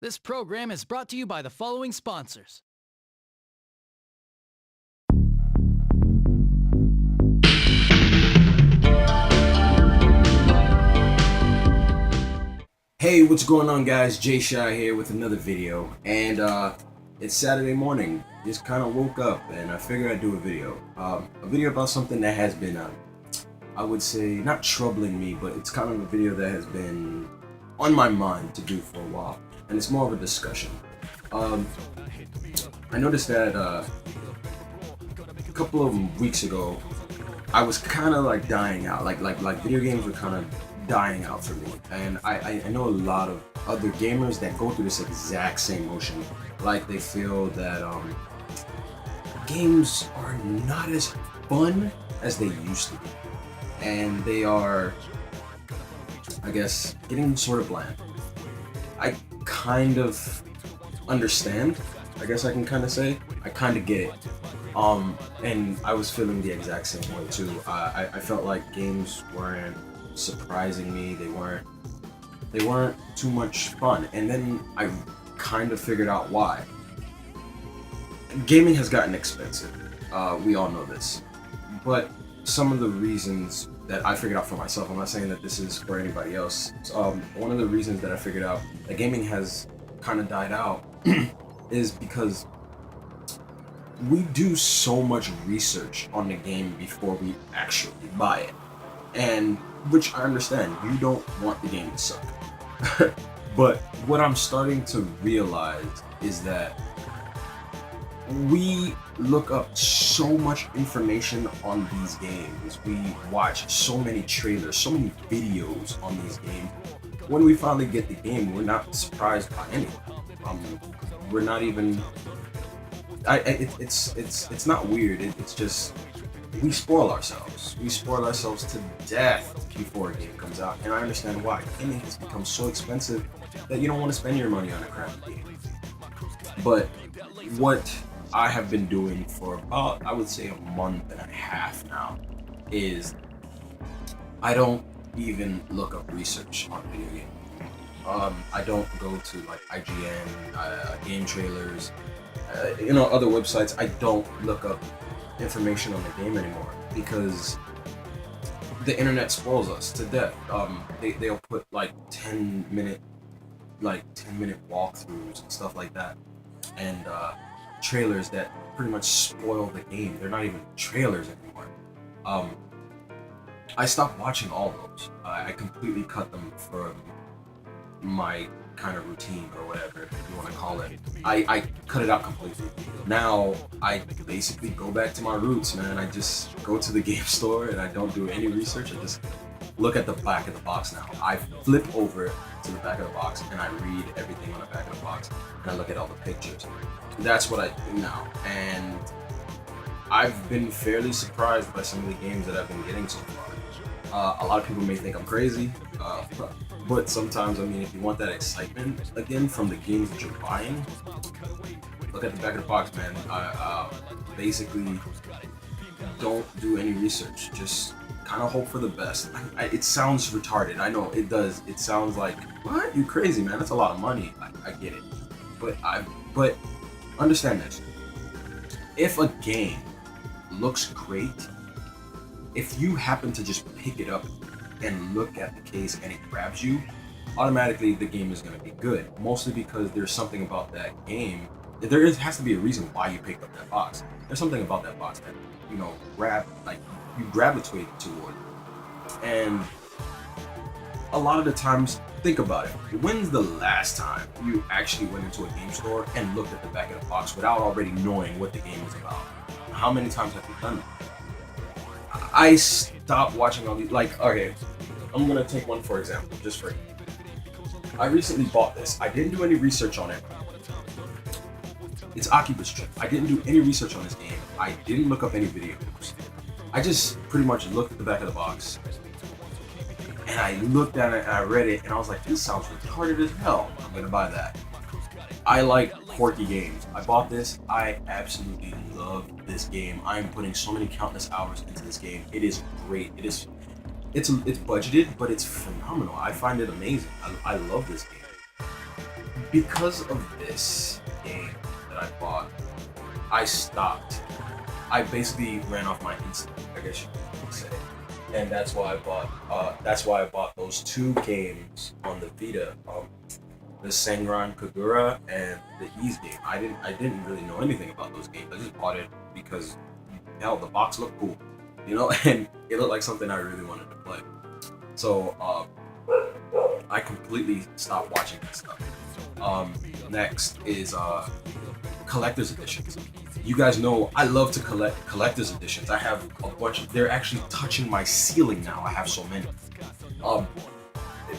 This program is brought to you by the following sponsors. Hey, what's going on, guys? Jay Shy here with another video, and it's Saturday morning. Just kind of woke up, and I figured I'd do a video about something that has been, I would say, not troubling me, but it's kind of a video that has been on my mind to do for a while, and it's more of a discussion. I noticed that a couple of weeks ago, I was kind of like dying out, like video games were kind of dying out for me, and I know a lot of other gamers that go through this exact same motion. Like, they feel that games are not as fun as they used to be, and they are, I guess, getting sort of bland. I kind of understand, I guess I can kind of say, I kind of get it. And I was feeling the exact same way too. I felt like games weren't surprising me. They weren't too much fun. And then I kind of figured out why. Gaming has gotten expensive. We all know this. But some of the reasons that I figured out for myself, I'm not saying that this is for anybody else. One of the reasons that I figured out that gaming has kind of died out is because we do so much research on the game before we actually buy it. And which I understand, you don't want the game to suck. But what I'm starting to realize is that we look up so much information on these games. We watch so many trailers, so many videos on these games. When we finally get the game, we're not surprised by anything. We're not even. It's not weird. It's just we spoil ourselves. We spoil ourselves to death before a game comes out, and I understand why. Gaming has become so expensive that you don't want to spend your money on a crappy game. But what I have been doing for about, I would say, a month and a half now is I don't even look up research on video games. I don't go to like IGN, game trailers, other websites. I don't look up information on the game anymore because the internet spoils us to death. They'll put like 10-minute walkthroughs and stuff like that, and trailers that pretty much spoil the game. They're not even trailers anymore. I stopped watching all those. I completely cut them from my kind of routine, or whatever you want to call it. I cut it out completely. Now I basically go back to my roots, man. I just go to the game store and I don't do any research. I just look at the back of the box now. I flip over to the back of the box and I read everything on the back of the box, and I look at all the pictures. That's what I do now, and I've been fairly surprised by some of the games that I've been getting so far. A lot of people may think I'm crazy, but sometimes, I mean, if you want that excitement again from the games that you're buying, look at the back of the box, man. Basically, don't do any research. Just kind of hope for the best. It sounds retarded. I know it does. It sounds like, what? You crazy, man? That's a lot of money. I get it, but understand this. If a game looks great, if you happen to just pick it up and look at the case and it grabs you, automatically the game is going to be good. Mostly because there's something about that game. Has to be a reason why you picked up that box. There's something about that box that, you gravitate toward. And a lot of the times, think about it. When's the last time you actually went into a game store and looked at the back of the box without already knowing what the game is about? How many times have you done that? I stopped watching all these, okay, I'm gonna take one for example, just for you. I recently bought this. I didn't do any research on it. It's Akiba's Trip. I didn't do any research on this game. I didn't look up any videos. I just pretty much looked at the back of the box, and I looked at it and I read it, and I was like, this sounds retarded as hell. I'm gonna buy that. I like quirky games. I bought this. I absolutely love this game. I am putting so many countless hours into this game. It is great. It's budgeted, but it's phenomenal. I find it amazing. I love this game. because of this game that I bought, I stopped. I basically ran off my instinct, I guess you could say, and that's why I bought. That's why I bought those 2 games on the Vita, the Senran Kagura and the Ease game. I didn't really know anything about those games. I just bought it because, hell, the box looked cool, and it looked like something I really wanted to play. So I completely stopped watching that stuff. Next is collector's editions. You guys know I love to collect collector's editions. I have a bunch. They're actually touching my ceiling now. I have so many.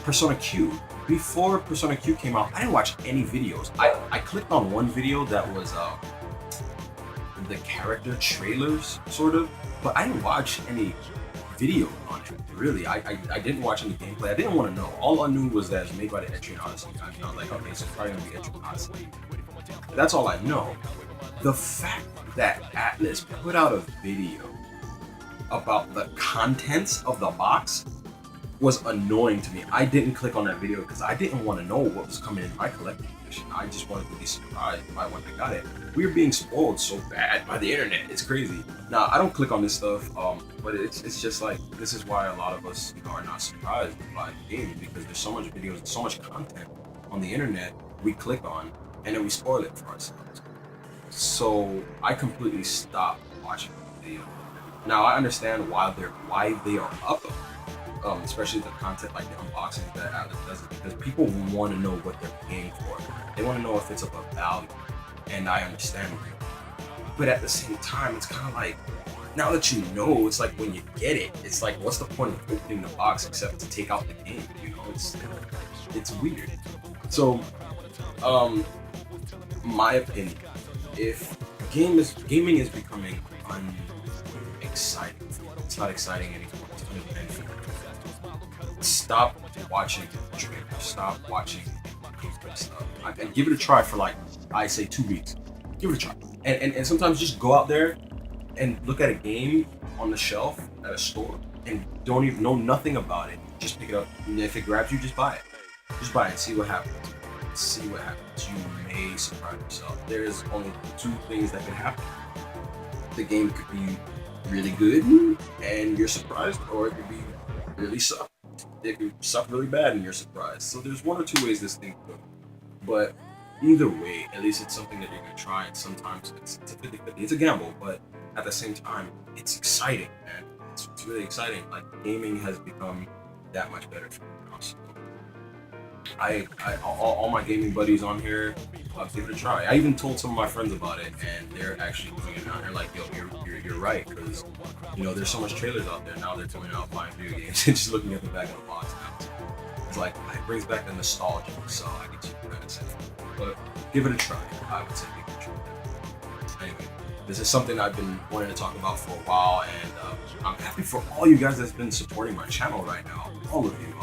Persona Q. Before Persona Q came out, I didn't watch any videos. I clicked on one video that was the character trailers, sort of, but I didn't watch any video on it, really. I didn't watch any gameplay. I didn't want to know. All I knew was that it was made by the Etrian Odyssey. I was like, okay, so it's probably going to be Etrian Odyssey. That's all I know. The fact that Atlas put out a video about the contents of the box was annoying to me. I didn't click on that video because I didn't want to know what was coming in my collector's edition. I just wanted to be surprised by when I got it. We're being spoiled so bad by the internet. It's crazy. Now, I don't click on this stuff, but it's just like, this is why a lot of us are not surprised by the game, because there's so much videos, so much content on the internet we click on, and then we spoil it for ourselves. So I completely stopped watching the video. Now, I understand why they are up. Especially the content like the unboxing that Atlas does, because people want to know what they're paying for. They want to know if it's of a value, and I understand that. But at the same time, it's kind of like, now that you know, it's like when you get it, it's like, what's the point of opening the box except to take out the game? It's weird. So, my opinion, if gaming is becoming unexciting, it's not exciting anymore. It's uneventful. Stop watching trailers. Stop watching gameplay stuff. And give it a try for, like, I say 2 weeks. Give it a try. And sometimes just go out there and look at a game on the shelf at a store and don't even know nothing about it. Just pick it up. And if it grabs you, just buy it. Just buy it. See what happens. See what happens. You may surprise yourself. There's only 2 things that can happen. The game could be really good and you're surprised, or it could be really suck. It could suck really bad and you're surprised. So there's 1 or 2 ways this thing could go. But either way, at least it's something that you're gonna try. And sometimes it's a 50-50. It's a gamble, but at the same time, it's exciting, man. It's really exciting. Like, gaming has become that much better for me now. So all my gaming buddies on here, give it a try. I even told some of my friends about it, and they're actually doing it now. They're like, yo, you're right, because there's so much trailers out there now. They're coming out buying video games and just looking at the back of the box now. So it's like, it brings back the nostalgia. So I get you kind of say, but give it a try. I would say give it a try. Anyway, this is something I've been wanting to talk about for a while, and I'm happy for all you guys that's been supporting my channel right now. All of you.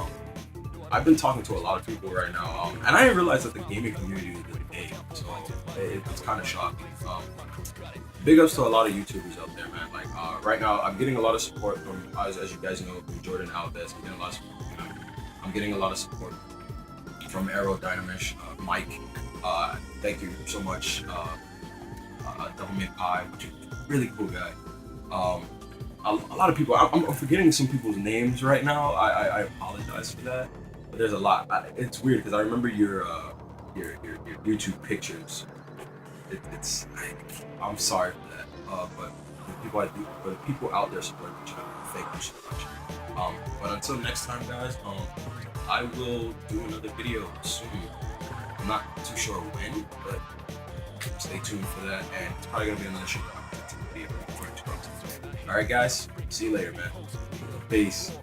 I've been talking to a lot of people right now, and I didn't realize that the gaming community was this big, so it's kind of shocking. Big ups to a lot of YouTubers out there, man. Like, right now, I'm getting a lot of support from, as you guys know, from Jordan Alves. I'm getting a lot of support from Aero Dynamish, Mike. Thank you so much. Double Mint Pie, which is a really cool guy. A lot of people, I'm forgetting some people's names right now. I apologize for that. But there's a lot. It's weird because I remember your YouTube pictures. I'm sorry for that. But the people out there supporting each other, thank you so much. But until next time, guys, I will do another video soon. I'm not too sure when, but stay tuned for that. And it's probably gonna be another show. All right, guys. See you later, man. Peace.